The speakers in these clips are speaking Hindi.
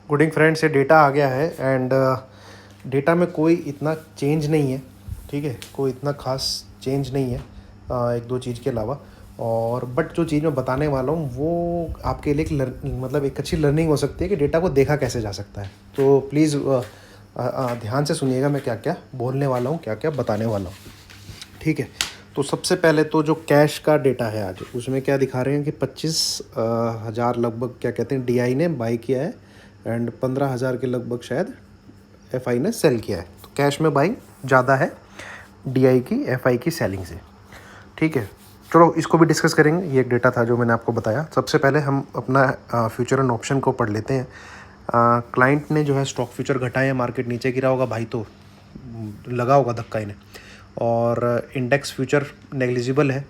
गुड इवनिंग फ्रेंड्स, ये डेटा आ गया है एंड डेटा में कोई इतना चेंज नहीं है। ठीक है, कोई इतना खास चेंज नहीं है एक दो चीज़ के अलावा। और बट जो चीज़ मैं बताने वाला हूँ वो आपके लिए एक अच्छी लर्निंग हो सकती है कि डेटा को देखा कैसे जा सकता है। तो प्लीज़ ध्यान से सुनिएगा मैं क्या क्या बोलने वाला हूँ, क्या क्या बताने वाला हूँ। ठीक है, तो सबसे पहले तो जो कैश का डेटा है आज, उसमें क्या दिखा रहे हैं कि 25,000 लगभग क्या कहते हैं DI ने बाई किया है एंड 15,000 के लगभग शायद FI ने सेल किया है। तो कैश में बाई ज़्यादा है DI की FI की सेलिंग से। ठीक है, चलो इसको भी डिस्कस करेंगे। ये एक डेटा था जो मैंने आपको बताया। सबसे पहले हम अपना फ्यूचर एंड ऑप्शन को पढ़ लेते हैं। क्लाइंट ने जो है स्टॉक फ्यूचर घटाए हैं, मार्केट नीचे गिरा होगा भाई तो लगा होगा धक्का इन्हें। और इंडेक्स फ्यूचर नेग्लिजिबल है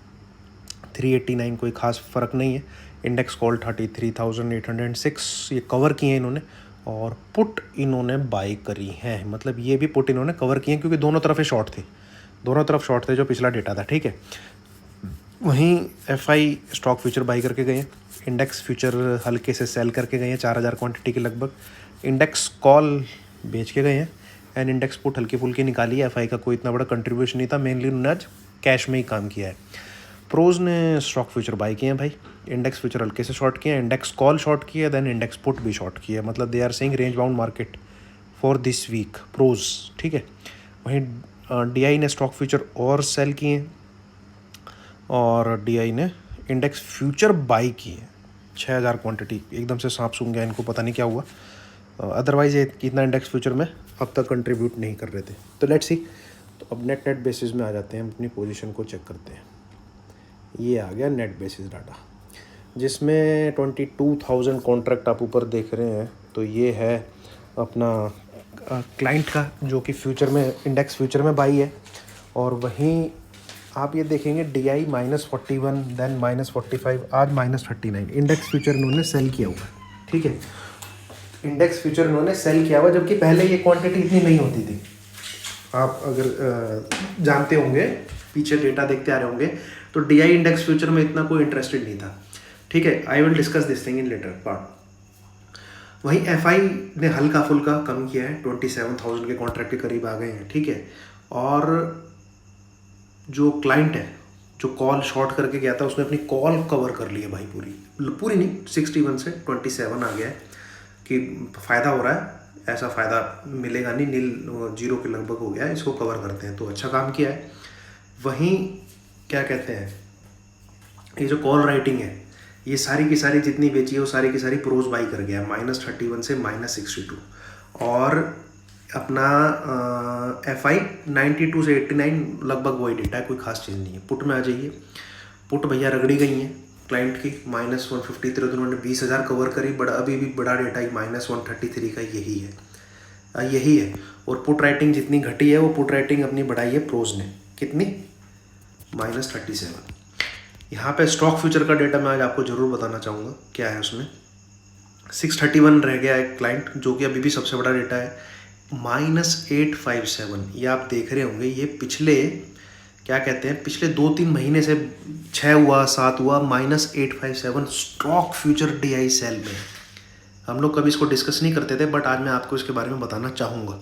389, कोई खास फ़र्क नहीं है। इंडेक्स कॉल 33,806 ये कवर किए हैं इन्होंने। और पुट इन्होंने बाई करी है, मतलब ये भी पुट इन्होंने कवर किए हैं क्योंकि दोनों तरफ शॉर्ट थे, दोनों तरफ शॉर्ट थे जो पिछला डेटा था। ठीक है, वहीं FI स्टॉक फ्यूचर बाई करके गए हैं, इंडेक्स फ्यूचर हल्के से सेल करके गए हैं 4,000 क्वांटिटी के लगभग, इंडेक्स कॉल बेच के गए हैं एंड इंडेक्स पुट हल्की फुल्की निकाली है। FI का कोई इतना बड़ा कंट्रीब्यूशन नहीं था, मेनली उन्होंने आज कैश में ही काम किया है। प्रोज ने स्टॉक फ्यूचर बाई किए हैं भाई, इंडेक्स फ्यूचर हल्के से शॉर्ट किए हैं, इंडेक्स कॉल शॉर्ट किया, देन इंडेक्स पुट भी शॉर्ट किया, मतलब they are saying range bound market for this week pros. ठीक है, वहीं DI ने स्टॉक फ्यूचर और सेल किए हैं और DI ने इंडेक्स फ्यूचर बाई किए 6,000 क्वांटिटी। एकदम से सांप सूंघ गया इनको, पता नहीं क्या हुआ। अदरवाइज ये इतना इंडेक्स फ्यूचर में अब तक कंट्रीब्यूट नहीं कर रहे थे। तो लेट्स सी, तो अब नेट बेसिस में आ जाते हैं, हम अपनी पोजीशन को चेक करते हैं। ये आ गया नेट बेसिस डाटा, जिसमें 22,000 कॉन्ट्रैक्ट आप ऊपर देख रहे हैं। तो ये है अपना क्लाइंट का जो कि फ्यूचर में इंडेक्स फ्यूचर में बाई है। और वहीं आप ये देखेंगे DI -41, देन -45, आज -39 इंडेक्स फ्यूचर इन्होंने सेल किया हुआ है। ठीक है, इंडेक्स फ्यूचर इन्होंने सेल किया हुआ, जबकि पहले ये क्वांटिटी इतनी नहीं होती थी। आप अगर जानते होंगे, पीछे डेटा देखते आ रहे होंगे, तो DI इंडेक्स फ्यूचर में इतना कोई इंटरेस्टेड नहीं था। ठीक है, I will discuss this thing in later part. वहीं FI ने हल्का फुल्का कम किया है, 27,000 के कॉन्ट्रैक्ट के करीब आ गए हैं। ठीक है, और जो क्लाइंट है जो कॉल शॉर्ट करके गया था, उसने अपनी कॉल कवर कर ली है भाई, पूरी नहीं, 61 से 27 आ गया है कि फ़ायदा हो रहा है। ऐसा फ़ायदा मिलेगा नहीं, नील जीरो के लगभग हो गया है, इसको कवर करते हैं, तो अच्छा काम किया है। वहीं क्या कहते हैं, ये जो कॉल राइटिंग है, ये सारी की सारी जितनी बेची है वो सारी की सारी प्रोज बाई कर गया, -31 से -62। और अपना FI 92 से 89 लगभग वही डेटा है, कोई खास चीज़ नहीं है। पुट में आ जाइए, पुट भैया रगड़ी गई हैं क्लाइंट की, -153, तो उन्होंने 20,000 कवर करी। बड़ा अभी भी बड़ा डेटा ही -133 का यही है। और पुट राइटिंग जितनी घटी है वो पुट राइटिंग अपनी बढ़ाई है प्रोज ने, कितनी, -37। यहाँ पे स्टॉक फ्यूचर का डेटा मैं आज आपको ज़रूर बताना चाहूँगा क्या है उसमें। 631 रह गया है क्लाइंट, जो कि अभी भी सबसे बड़ा डेटा है, -857। ये आप देख रहे होंगे, ये पिछले क्या कहते हैं, पिछले 2-3 महीने से 6 हुआ 7 हुआ, -857 स्टॉक फ्यूचर DI सेल में। हम लोग कभी इसको डिस्कस नहीं करते थे, बट आज मैं आपको इसके बारे में बताना चाहूँगा।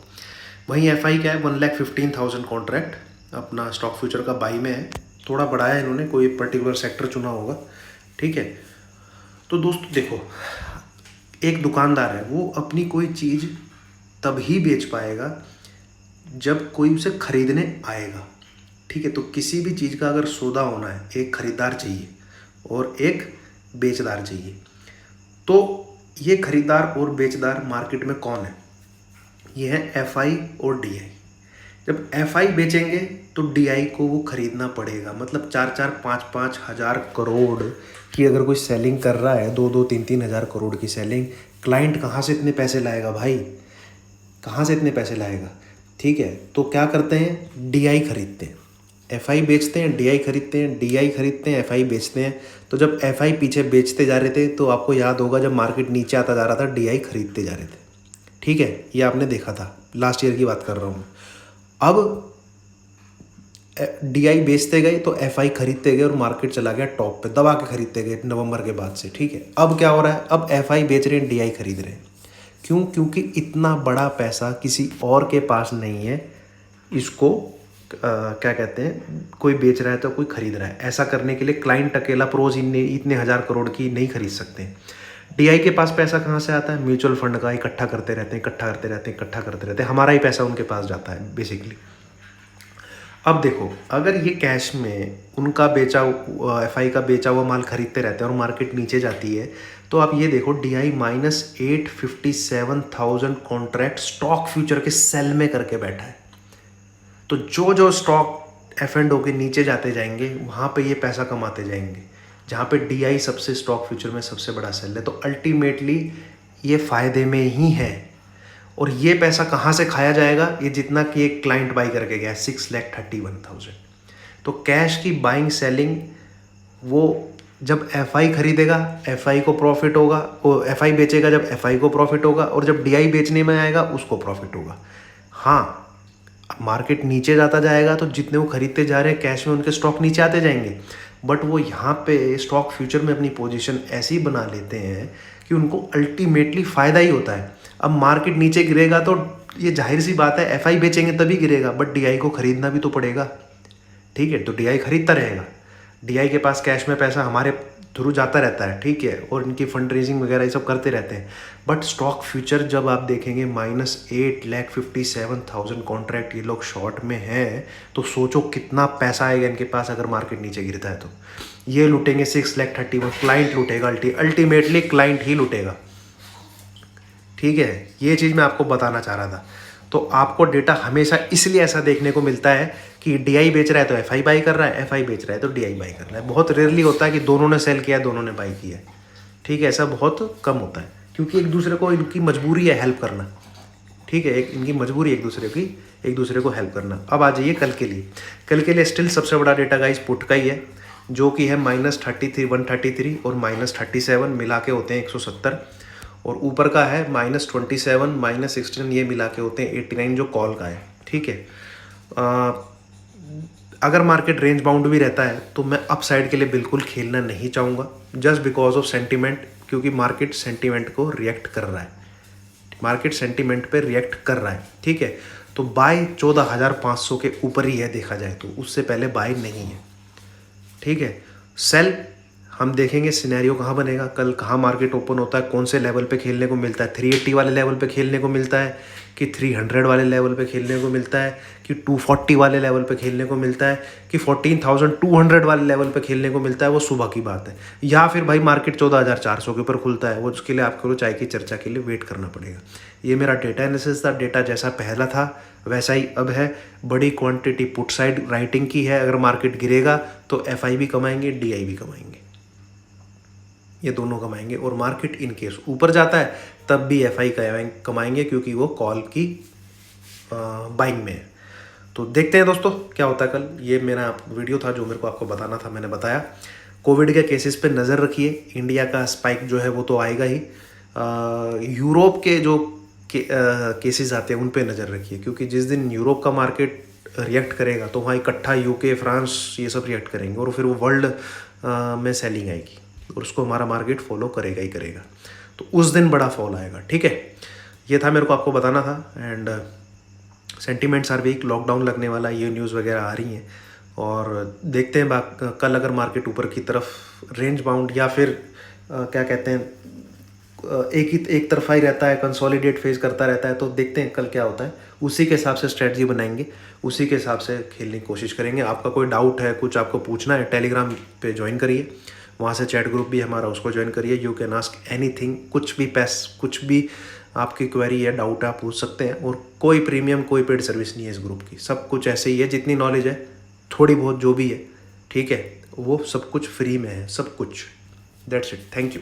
वहीं FI क्या है, 1,15,000 कॉन्ट्रैक्ट अपना स्टॉक फ्यूचर का बाई में है, थोड़ा बढ़ाया इन्होंने, कोई पर्टिकुलर सेक्टर चुना होगा। ठीक है, तो दोस्तों देखो, एक दुकानदार है, वो अपनी कोई चीज़ तभी बेच पाएगा जब कोई उसे खरीदने आएगा। ठीक है, तो किसी भी चीज़ का अगर सौदा होना है, एक खरीदार चाहिए और एक बेचदार चाहिए। तो ये खरीदार और बेचदार मार्केट में कौन है, ये है FI और DI। जब FI बेचेंगे तो DI को वो खरीदना पड़ेगा, मतलब 4-4, 5-5 हज़ार करोड़ की अगर कोई सेलिंग कर रहा है, 2-2, 3-3 हज़ार करोड़ की सेलिंग, क्लाइंट कहाँ से इतने पैसे लाएगा भाई, कहाँ से इतने पैसे लाएगा। ठीक है, तो क्या करते हैं, DI खरीदते हैं, FI बेचते हैं, DI खरीदते हैं, DI खरीदते हैं, FI बेचते हैं। तो जब FI पीछे बेचते जा रहे थे, तो आपको याद होगा जब मार्केट नीचे आता जा रहा था, DI खरीदते जा रहे थे। ठीक है, ये आपने देखा था, लास्ट ईयर की बात कर रहा हूँ। अब DI बेचते गए तो FI खरीदते गए और मार्केट चला गया टॉप पे, दबा के खरीदते गए नवंबर के बाद से। ठीक है, अब क्या हो रहा है, अब FI बेच रहे हैं, DI खरीद रहे हैं। क्यों? क्योंकि इतना बड़ा पैसा किसी और के पास नहीं है इसको क्या कहते हैं, कोई बेच रहा है तो कोई खरीद रहा है। ऐसा करने के लिए क्लाइंट अकेला प्रोज इतने हज़ार करोड़ की नहीं खरीद सकते। डीआई के पास पैसा कहाँ से आता है? म्यूचुअल फंड का इकट्ठा करते रहते हैं, इकट्ठा करते रहते हैं, इकट्ठा करते रहते हैं, हमारा ही पैसा उनके पास जाता है बेसिकली। अब देखो, अगर ये कैश में उनका बेचा एफआई का बेचा हुआ माल खरीदते रहते हैं और मार्केट नीचे जाती है, तो आप ये देखो डीआई -857,000 कॉन्ट्रैक्ट स्टॉक फ्यूचर के सेल में करके बैठा है। तो जो जो स्टॉक एफ एंड ओ के नीचे जाते जाएंगे वहाँ पे ये पैसा कमाते जाएंगे, जहाँ पे डीआई सबसे स्टॉक फ्यूचर में सबसे बड़ा सेल है। तो अल्टीमेटली ये फ़ायदे में ही है। और ये पैसा कहाँ से खाया जाएगा? ये जितना कि एक क्लाइंट बाई करके गया 6,31,000। तो कैश की बाइंग सेलिंग, वो जब एफआई खरीदेगा एफआई को प्रॉफिट होगा, वो एफआई बेचेगा जब एफआई को प्रॉफिट होगा, और जब डीआई बेचने में आएगा उसको प्रॉफिट होगा। हाँ, मार्केट नीचे जाता जाएगा तो जितने वो खरीदते जा रहे हैं कैश में उनके स्टॉक नीचे आते जाएंगे, बट वो यहाँ पे स्टॉक फ्यूचर में अपनी पोजीशन ऐसी बना लेते हैं कि उनको अल्टीमेटली फ़ायदा ही होता है। अब मार्केट नीचे गिरेगा तो ये जाहिर सी बात है एफआई बेचेंगे तभी गिरेगा, बट डीआई को खरीदना भी तो पड़ेगा, ठीक है? तो डीआई खरीदता रहेगा, डीआई के पास कैश में पैसा हमारे थ्रू जाता रहता है, ठीक है, और इनकी फंड रेजिंग वगैरह ये सब करते रहते हैं। बट स्टॉक फ्यूचर जब आप देखेंगे -8,57,000 कॉन्ट्रैक्ट ये लोग शॉर्ट में हैं, तो सोचो कितना पैसा आएगा इनके पास अगर मार्केट नीचे गिरता है तो। ये लूटेंगे 6,31,000, क्लाइंट लूटेगा, अल्टीमेटली क्लाइंट ही लूटेगा, ठीक है? ये चीज़ मैं आपको बताना चाह रहा था। तो आपको डेटा हमेशा इसलिए ऐसा देखने को मिलता है कि डीआई बेच रहा है तो एफआई बाई कर रहा है, एफआई बेच रहा है तो डीआई बाई कर रहा है। बहुत रेयरली होता है कि दोनों ने सेल किया, दोनों ने बाई किया, ठीक है? ऐसा बहुत कम होता है, क्योंकि एक दूसरे को, इनकी मजबूरी है हेल्प करना, ठीक है? इनकी मजबूरी एक दूसरे को हेल्प करना। अब आ जाइए कल के लिए स्टिल सबसे बड़ा डेटा गाइस पुट का ही है, जो कि है -133 और -37 मिला के होते हैं 170, और ऊपर का है -27 -16 ये मिला के होते हैं 89 जो कॉल का है, ठीक है? अगर मार्केट रेंज बाउंड भी रहता है तो मैं अप साइड के लिए बिल्कुल खेलना नहीं चाहूँगा, जस्ट बिकॉज ऑफ सेंटीमेंट, क्योंकि मार्केट सेंटीमेंट को रिएक्ट कर रहा है, मार्केट सेंटीमेंट पे रिएक्ट कर रहा है, ठीक है? तो बाय 14,500 के ऊपर ही है देखा जाए तो, उससे पहले बाय नहीं है, ठीक है? सेल हम देखेंगे सिनेरियो कहाँ बनेगा कल, कहाँ मार्केट ओपन होता है, कौन से लेवल पे खेलने को मिलता है, 380 वाले लेवल पे खेलने को मिलता है कि 300 वाले लेवल पे खेलने को मिलता है कि 240 वाले लेवल पे खेलने को मिलता है कि 14,200 वाले लेवल पे खेलने को मिलता है, वो सुबह की बात है। या फिर भाई मार्केट 14,400 के ऊपर खुलता है, वो उसके लिए आपको चाय की चर्चा के लिए वेट करना पड़ेगा। ये मेरा डेटा एनालिसिस था, डेटा जैसा पहला था वैसा ही अब है। बड़ी क्वांटिटी पुट साइड राइटिंग की है, अगर मार्केट गिरेगा तो एफआई भी कमाएंगे, डीआई भी कमाएंगे, ये दोनों कमाएंगे। और मार्केट इन केस ऊपर जाता है तब भी एफआई कमाएंगे, क्योंकि वो कॉल की बाइंग में है। तो देखते हैं दोस्तों क्या होता है कल। ये मेरा वीडियो था जो मेरे को आपको बताना था, मैंने बताया। कोविड के केसेस पे नज़र रखिए, इंडिया का स्पाइक जो है वो तो आएगा ही। यूरोप के जो केसेस आते हैं उन पे नज़र रखिए, क्योंकि जिस दिन यूरोप का मार्केट रिएक्ट करेगा तो वहाँ इकट्ठा यूके, फ्रांस ये सब रिएक्ट करेंगे, और फिर वो वर्ल्ड में सेलिंग आएगी और उसको हमारा मार्केट फॉलो करेगा ही करेगा। तो उस दिन बड़ा फॉल आएगा, ठीक है? ये था मेरे को आपको बताना था। And sentiments are weak, lockdown लगने वाला, ये न्यूज़ वगैरह आ रही हैं, और देखते हैं कल अगर मार्केट ऊपर की तरफ रेंज बाउंड या फिर क्या कहते हैं एक तरफा ही रहता है, कंसोलिडेट फेस करता रहता है, तो देखते हैं कल क्या होता है। उसी के हिसाब से स्ट्रेटजी बनाएंगे, उसी के हिसाब से खेलने की कोशिश करेंगे। आपका कोई डाउट है, कुछ आपको पूछना है, टेलीग्राम पे ज्वाइन करिए, वहाँ से चैट ग्रुप भी हमारा, उसको ज्वाइन करिए। यू कैन आस्क एनीथिंग, कुछ भी आपकी क्वेरी है, डाउट है, आप पूछ सकते हैं। और कोई प्रीमियम, कोई पेड सर्विस नहीं है इस ग्रुप की, सब कुछ ऐसे ही है। जितनी नॉलेज है, थोड़ी बहुत जो भी है, ठीक है, वो सब कुछ फ्री में है, सब कुछ। That's it, thank you.